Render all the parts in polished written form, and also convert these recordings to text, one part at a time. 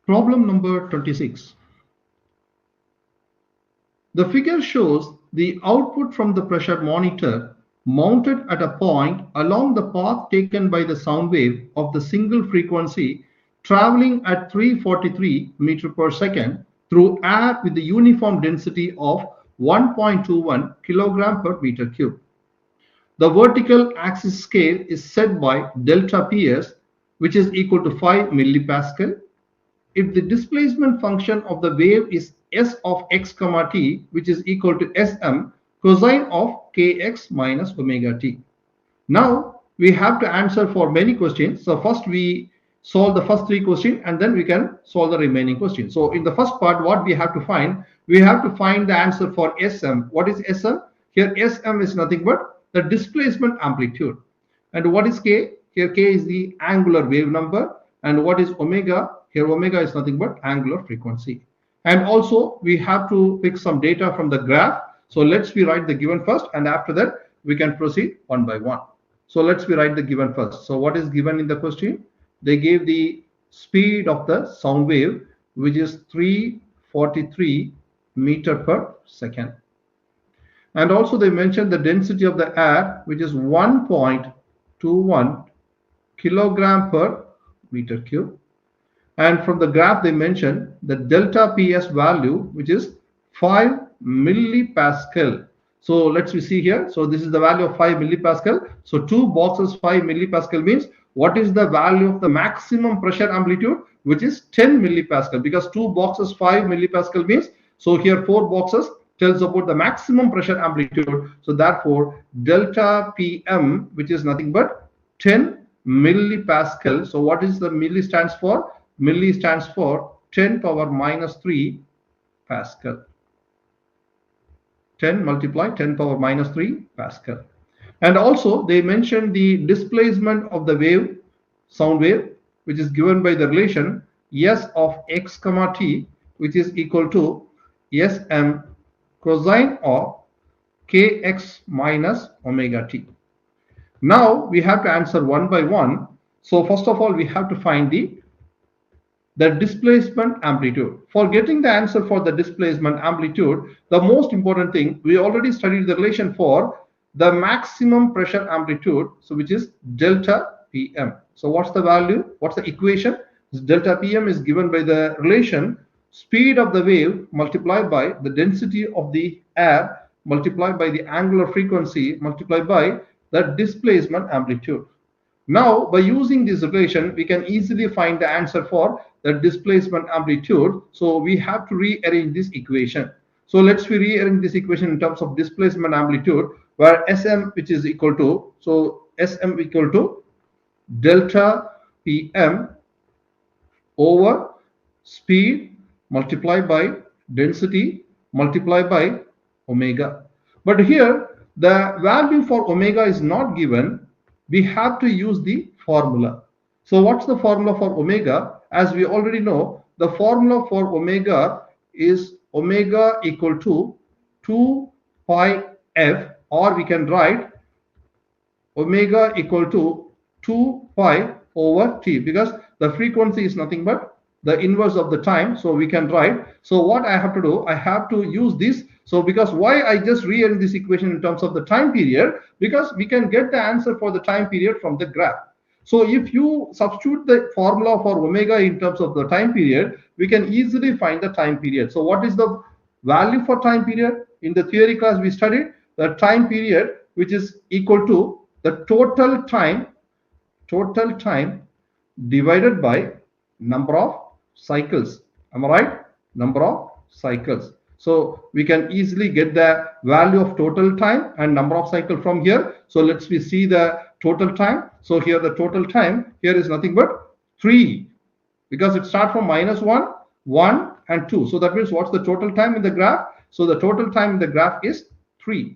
Problem number 26. The figure shows the output from the pressure monitor mounted at a point along the path taken by the sound wave of the single frequency traveling at 343 meter per second through air with the uniform density of 1.21 kilogram per meter cube. The vertical axis scale is set by delta PS, which is equal to 5 millipascal. If the displacement function of the wave is s of x comma t, which is equal to Sm cosine of kx minus omega t. Now we have to answer for many questions. So first we solve the first three questions and then we can solve the remaining questions. So in the first part, what we have to find? We have to find the answer for Sm. What is Sm? Here Sm is nothing but the displacement amplitude. And what is K? Here K is the angular wave number. And what is omega? Here omega is nothing but angular frequency. And also we have to pick some data from the graph. So let's rewrite the given first, and after that we can proceed one by one. So let's rewrite the given first. So what is given in the question? They gave the speed of the sound wave, which is 343 meter per second. And also they mentioned the density of the air, which is 1.21 kilogram per meter cube. And from the graph they mentioned the delta PS value, which is 5 millipascal. So let's see here. So this is the value of 5 millipascal. So two boxes 5 millipascal means what is the value of the maximum pressure amplitude, which is 10 millipascal, because two boxes 5 millipascal means, so here four boxes tells about the maximum pressure amplitude. So therefore delta PM, which is nothing but 10 millipascal. So what is the milli stands for? Milli stands for 10 power minus 3 Pascal. 10 multiply 10 power minus 3 Pascal. And also they mentioned the displacement of the wave, sound wave, which is given by the relation S of x comma t, which is equal to Sm cosine of kx minus omega t. Now we have to answer one by one. So first of all, we have to find the displacement amplitude. For getting the answer for the displacement amplitude, the most important thing, we already studied the relation for the maximum pressure amplitude, so which is delta PM. So what's the value? What's the equation? This delta PM is given by the relation speed of the wave multiplied by the density of the air multiplied by the angular frequency multiplied by the displacement amplitude. Now, by using this relation, we can easily find the answer for the displacement amplitude. So we have to rearrange this equation. So let's rearrange this equation in terms of displacement amplitude, where Sm, which is equal to, so Sm equal to delta Pm over speed multiplied by density multiplied by omega. But here the value for omega is not given. We have to use the formula. So what's the formula for omega? As we already know, the formula for omega is omega equal to 2 pi f, or we can write omega equal to 2 pi over t, because the frequency is nothing but the inverse of the time. So we can write, so what I have to do, I have to use this. So because why I just rearrange this equation in terms of the time period, because we can get the answer for the time period from the graph. So if you substitute the formula for omega in terms of the time period, we can easily find the time period. So what is the value for time period? In the theory class we studied the time period, which is equal to the total time divided by number of cycles. Am I right? Number of cycles. So we can easily get the value of total time and number of cycle from here. So let's see the total time. So here the total time here is nothing but 3, because it starts from minus 1, 1 and 2. So that means what's the total time in the graph? So the total time in the graph is 3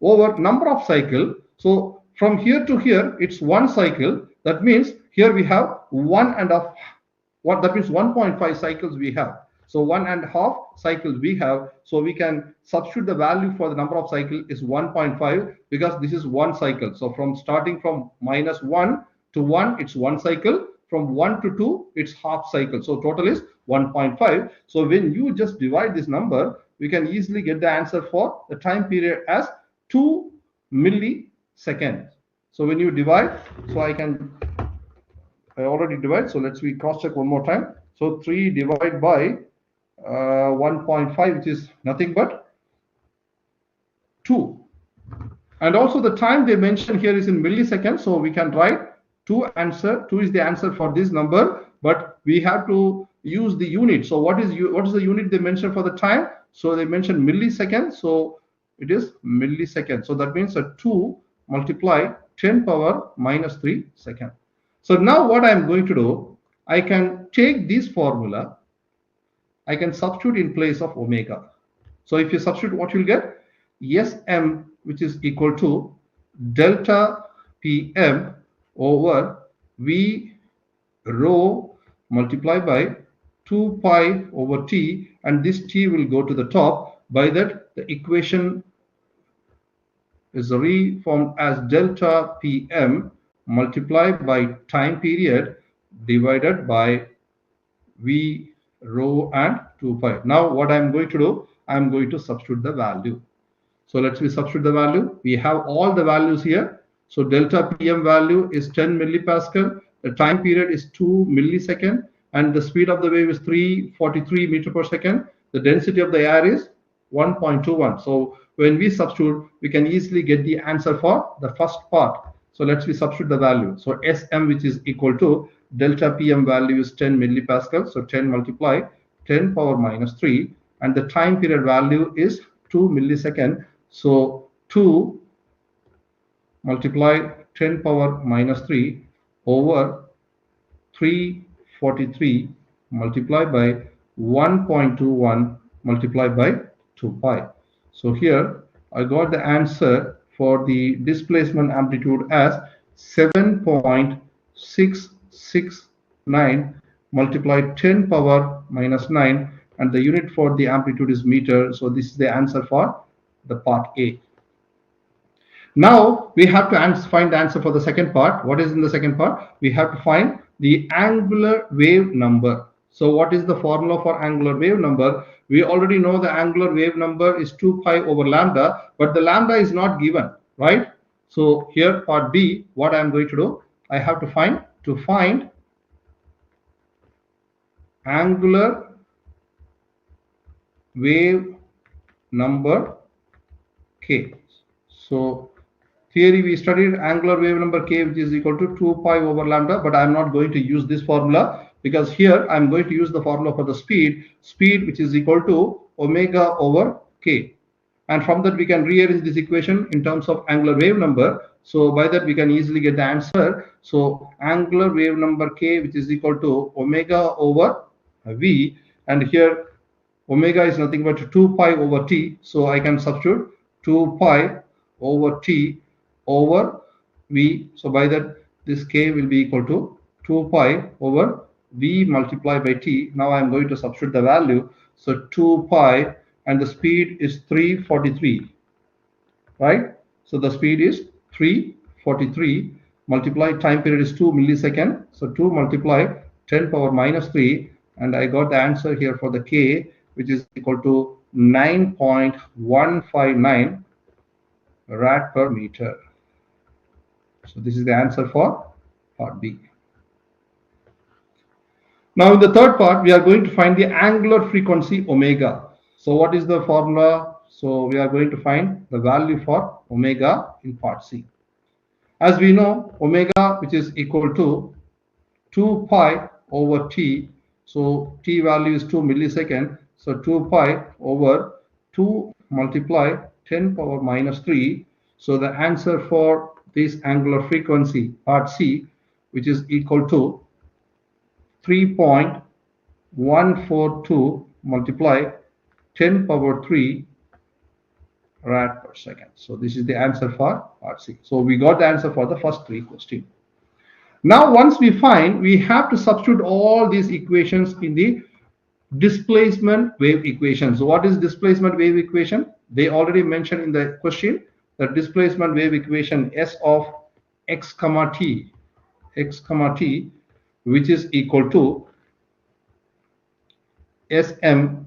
over number of cycle. So from here to here it's 1 cycle. That means here we have 1.5. What that means 1.5 cycles we have. So 1.5 cycles we have. So we can substitute the value for the number of cycle is 1.5, because this is 1 cycle. So from starting from minus 1 to 1, it's 1 cycle. from 1 to 2, it's half cycle. So total is 1.5. So when you just divide this number, we can easily get the answer for the time period as 2 milliseconds. So when you divide, so I already divide. So let's we cross check one more time. So 3 divided by 1.5, which is nothing but 2. And also the time they mention here is in milliseconds. So we can write 2 is the answer for this number, but we have to use the unit. So what is the unit they mention for the time? So they mention milliseconds. So it is milliseconds. So that means a 2 multiply 10 power minus 3 second. So now what I'm going to do, I can take this formula, I can substitute in place of omega. So if you substitute, what you'll get? Sm, which is equal to delta Pm over V rho multiplied by 2 pi over T, and this T will go to the top. By that, the equation is reformed as delta Pm multiplied by time period divided by V rho and 2 pi. Now what I'm going to do, I'm going to substitute the value. So let's substitute the value. We have all the values here. So delta Pm value is 10 millipascal. The time period is 2 millisecond, and the speed of the wave is 343 meter per second. The density of the air is 1.21. So when we substitute, we can easily get the answer for the first part. So let's substitute the value. So Sm, which is equal to delta Pm value is 10 millipascal. So 10 multiply 10 power minus 3, and the time period value is 2 millisecond. So 2 multiply 10 power minus 3 over 343 multiplied by 1.21 multiplied by 2 pi. So here I got the answer for the displacement amplitude as 7.669 multiplied 10 power minus 9, and the unit for the amplitude is meter. So this is the answer for the part A. Now we have to find the answer for the second part. What is in the second part? We have to find the angular wave number. So what is the formula for angular wave number? We already know the angular wave number is 2 pi over lambda, but the lambda is not given, right? So here part B, what I am going to do, I have to find angular wave number K. So theory we studied angular wave number K, which is equal to 2 pi over lambda, but I'm not going to use this formula because here I'm going to use the formula for the speed which is equal to omega over K. And from that we can rearrange this equation in terms of angular wave number. So by that we can easily get the answer. So angular wave number K, which is equal to omega over V, and here omega is nothing but 2 pi over T. So I can substitute 2 pi over T over V. So by that this K will be equal to 2 pi over V multiplied by T. Now I am going to substitute the value. So 2 pi, and the speed is 343, right? So the speed is 343 multiplied time period is 2 millisecond. So 2 multiply 10 power minus 3, and I got the answer here for the K, which is equal to 9.159 rad per meter. So this is the answer for part B. Now in the third part, we are going to find the angular frequency omega. So what is the formula? So we are going to find the value for omega in part C. As we know, omega, which is equal to 2 pi over T. So T value is 2 millisecond. So 2 pi over 2 multiply 10 power minus 3. So the answer for this angular frequency part C, which is equal to 3.142 multiply 10 power 3 rad per second. So this is the answer for part C. So we got the answer for the first 3 questions. Now once we find, we have to substitute all these equations in the displacement wave equation. So what is displacement wave equation? They already mentioned in the question that displacement wave equation S of x comma t which is equal to Sm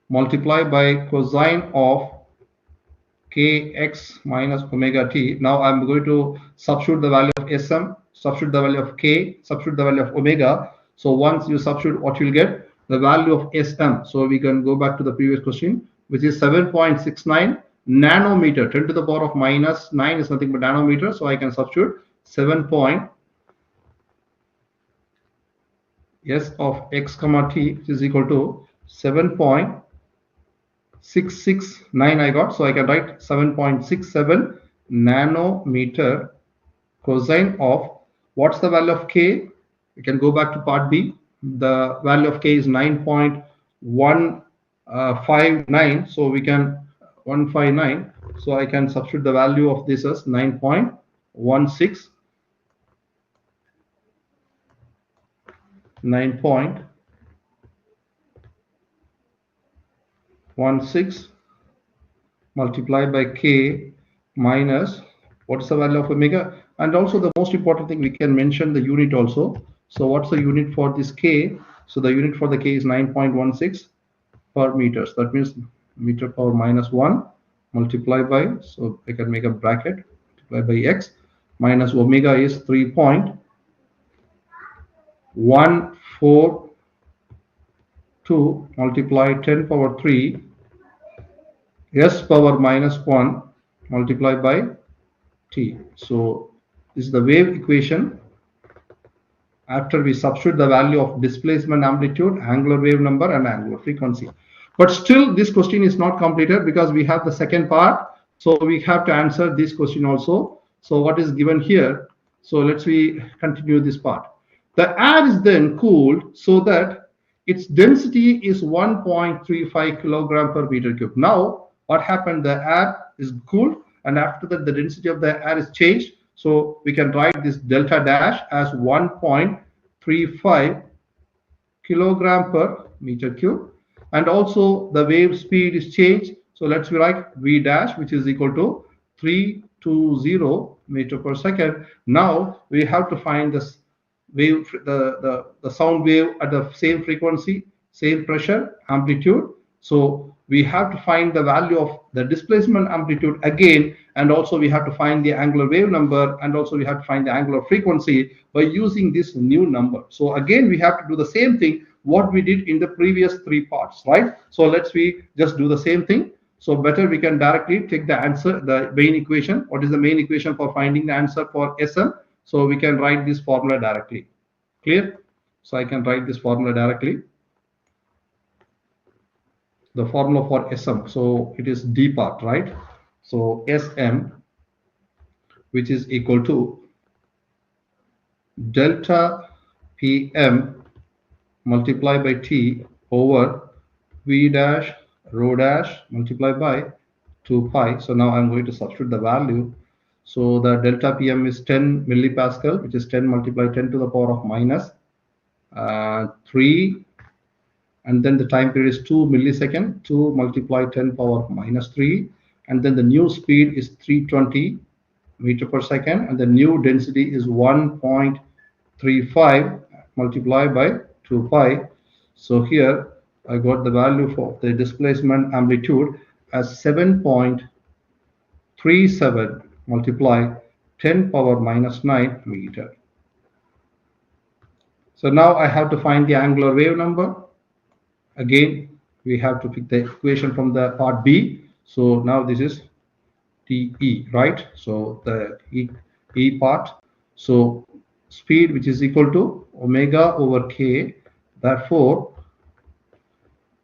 multiplied by cosine of kx minus omega t. Now I'm going to substitute the value of Sm, substitute the value of k, substitute the value of omega. So once you substitute, what you'll get? The value of Sm. So we can go back to the previous question, which is 7.69 nanometer. 10 to the power of minus 9 is nothing but nanometer. So I can substitute 7. S of x comma t, which is equal to 7.669 I got. So I can write 7.67 nanometer cosine of, what's the value of k? We can go back to part B. The value of k is 9.159. So we can 159. So I can substitute the value of this as 9.16. 9.16 multiplied by k minus, what's the value of omega? And also the most important thing, we can mention the unit also. So what's the unit for this k? So the unit for the k is 9.16 per meters. That means meter power minus 1 multiplied by, so I can make a bracket, multiplied by x minus omega is 3.142 multiplied 10 power 3 s power minus 1 multiplied by t. So this is the wave equation after we substitute the value of displacement amplitude, angular wave number, and angular frequency. But still this question is not completed because we have the second part. So we have to answer this question also. So what is given here? So let's we continue this part. The air is then cooled so that its density is 1.35 kilogram per meter cube. Now what happened? The air is cooled, and after that the density of the air is changed. So we can write this delta dash as 1.35 kilogram per meter cube, and also the wave speed is changed. So let's write v dash, which is equal to 320 meter per second. Now we have to find this wave, the sound wave at the same frequency, same pressure, amplitude. So we have to find the value of the displacement amplitude again, and also we have to find the angular wave number, and also we have to find the angular frequency by using this new number. So again we have to do the same thing what we did in the previous three parts, right? So let's we just do the same thing. So better we can directly take the answer, the main equation. What is the main equation for finding the answer for Sm? So we can write this formula directly. Clear? So I can write this formula directly. The formula for Sm. So it is D part, right? So Sm, which is equal to delta Pm multiplied by T over V dash rho dash multiplied by 2 pi. So now I'm going to substitute the value. So the delta Pm is 10 millipascal, which is 10 multiplied 10 to the power of minus 3. And then the time period is 2 millisecond, 2 multiplied 10 power of minus 3. And then the new speed is 320 meter per second. And the new density is 1.35 multiplied by 2 pi. So here I got the value for the displacement amplitude as 7.37 multiply 10 power minus 9 meter. So now I have to find the angular wave number. Again, we have to pick the equation from the part B. So now this is TE, right? So the E part. So speed, which is equal to omega over k. Therefore,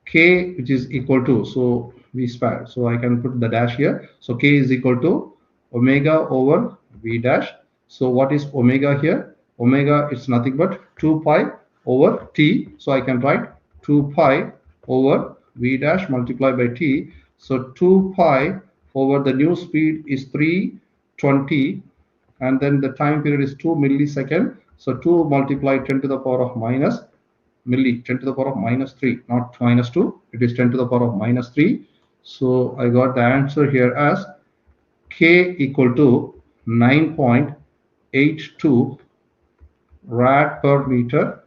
k, which is equal to, so v square. So I can put the dash here. So k is equal to omega over v dash. So what is omega here? Omega is nothing but 2 pi over t. So I can write 2 pi over v dash multiplied by t. So 2 pi over the new speed is 320, and then the time period is 2 millisecond. So 2 multiplied 10 to the power of minus milli, 10 to the power of minus 3, not minus 2. It is 10 to the power of minus 3. So I got the answer here as k equal to 9.82 rad per meter.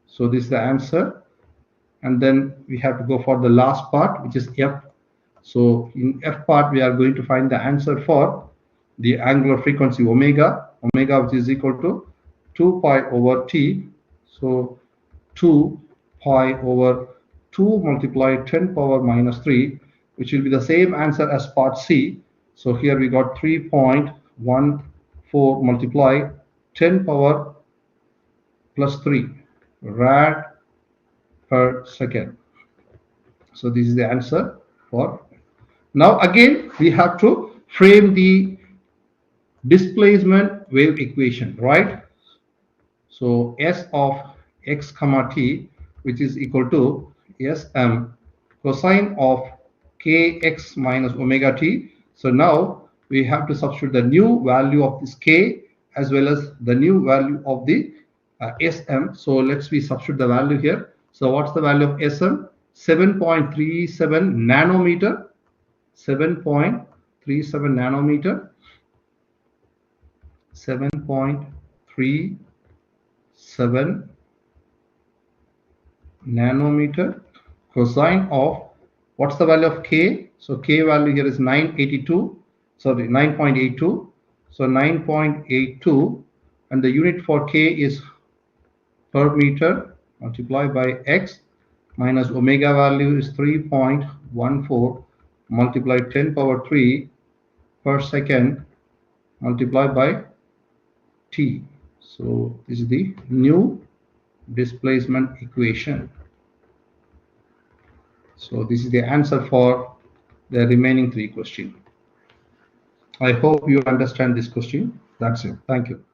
So this is the answer. And then we have to go for the last part, which is F. So in F part, we are going to find the answer for the angular frequency omega, which is equal to 2 pi over T. So 2 pi over 2 multiplied 10 power minus 3, which will be the same answer as part C. So here we got 3.14 multiply 10 power plus 3 rad per second. So this is the answer for. Now again we have to frame the displacement wave equation, right? So S of x comma t, which is equal to Sm cosine of kx minus omega t. So now we have to substitute the new value of this k as well as the new value of the Sm. So let's we substitute the value here. So what's the value of Sm? 7.37 nanometer. 7.37 nanometer. 7.37 nanometer cosine of, what's the value of k? So k value here is 982, sorry, 9.82. So 9.82, and the unit for k is per meter multiplied by x minus omega value is 3.14 multiplied 10 power 3 per second multiplied by t. So this is the new displacement equation. So this is the answer for the remaining 3 questions. I hope you understand this question. That's it. Thank you.